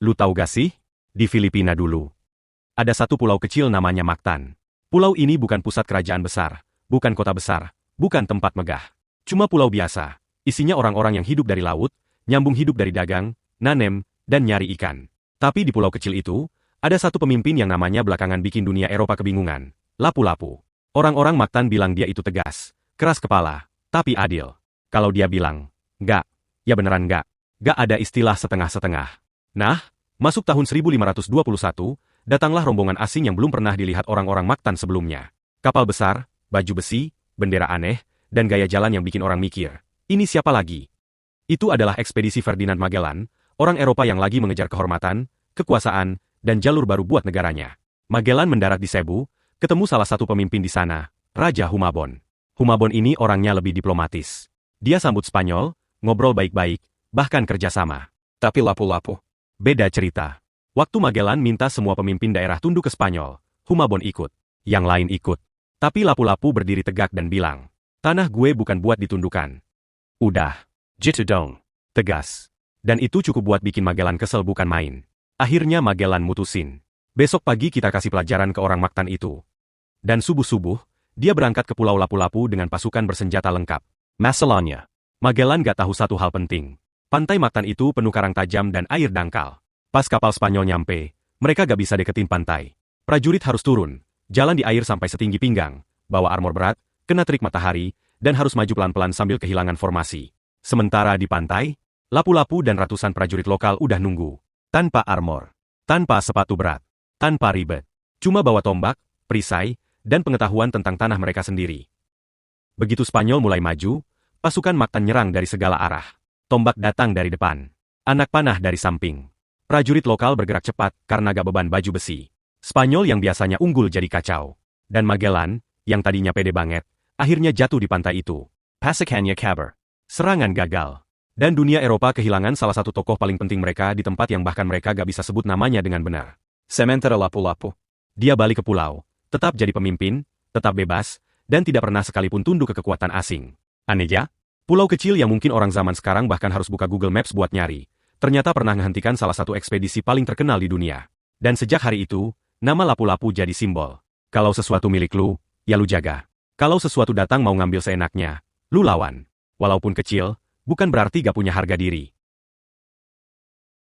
Lu tahu gak sih? Di Filipina dulu. Ada satu pulau kecil namanya Mactan. Pulau ini bukan pusat kerajaan besar, bukan kota besar, bukan tempat megah. Cuma pulau biasa. Isinya orang-orang yang hidup dari laut, nyambung hidup dari dagang, nanem, dan nyari ikan. Tapi di pulau kecil itu, ada satu pemimpin yang namanya belakangan bikin dunia Eropa kebingungan. Lapu-Lapu. Orang-orang Mactan bilang dia itu tegas, keras kepala, tapi adil. Kalau dia bilang, enggak, ya beneran enggak. Enggak ada istilah setengah-setengah. Nah, masuk tahun 1521, datanglah rombongan asing yang belum pernah dilihat orang-orang Mactan sebelumnya. Kapal besar, baju besi, bendera aneh, dan gaya jalan yang bikin orang mikir. Ini siapa lagi? Itu adalah ekspedisi Ferdinand Magellan, orang Eropa yang lagi mengejar kehormatan, kekuasaan, dan jalur baru buat negaranya. Magellan mendarat di Cebu, ketemu salah satu pemimpin di sana, Raja Humabon. Humabon ini orangnya lebih diplomatis. Dia sambut Spanyol, ngobrol baik-baik, bahkan kerjasama. Tapi Lapu-Lapu beda cerita. Waktu Magellan minta semua pemimpin daerah tunduk ke Spanyol, Humabon ikut. Yang lain ikut. Tapi Lapu-Lapu berdiri tegak dan bilang, tanah gue bukan buat ditundukkan. Udah. Gitu dong. Tegas. Dan itu cukup buat bikin Magellan kesel bukan main. Akhirnya Magellan mutusin. Besok pagi kita kasih pelajaran ke orang Mactan itu. Dan subuh-subuh, dia berangkat ke Pulau Lapu-Lapu dengan pasukan bersenjata lengkap. Masalahnya, Magellan gak tahu satu hal penting. Pantai Mactan itu penuh karang tajam dan air dangkal. Pas kapal Spanyol nyampe, mereka gak bisa deketin pantai. Prajurit harus turun, jalan di air sampai setinggi pinggang, bawa armor berat, kena terik matahari, dan harus maju pelan-pelan sambil kehilangan formasi. Sementara di pantai, Lapu-Lapu dan ratusan prajurit lokal udah nunggu. Tanpa armor, tanpa sepatu berat, tanpa ribet. Cuma bawa tombak, perisai, dan pengetahuan tentang tanah mereka sendiri. Begitu Spanyol mulai maju, pasukan Mactan nyerang dari segala arah. Tombak datang dari depan, anak panah dari samping. Prajurit lokal bergerak cepat karena gak beban baju besi. Spanyol yang biasanya unggul jadi kacau. Dan Magellan, yang tadinya pede banget, akhirnya jatuh di pantai itu. Pasakannya kabar. Serangan gagal. Dan dunia Eropa kehilangan salah satu tokoh paling penting mereka di tempat yang bahkan mereka gak bisa sebut namanya dengan benar. Sementara Lapu-Lapu. Dia balik ke pulau, tetap jadi pemimpin, tetap bebas, dan tidak pernah sekalipun tunduk ke kekuatan asing. Aneh ya? Pulau kecil yang mungkin orang zaman sekarang bahkan harus buka Google Maps buat nyari, ternyata pernah menghentikan salah satu ekspedisi paling terkenal di dunia. Dan sejak hari itu, nama Lapu-Lapu jadi simbol. Kalau sesuatu milik lu, ya lu jaga. Kalau sesuatu datang mau ngambil seenaknya, lu lawan. Walaupun kecil, bukan berarti gak punya harga diri.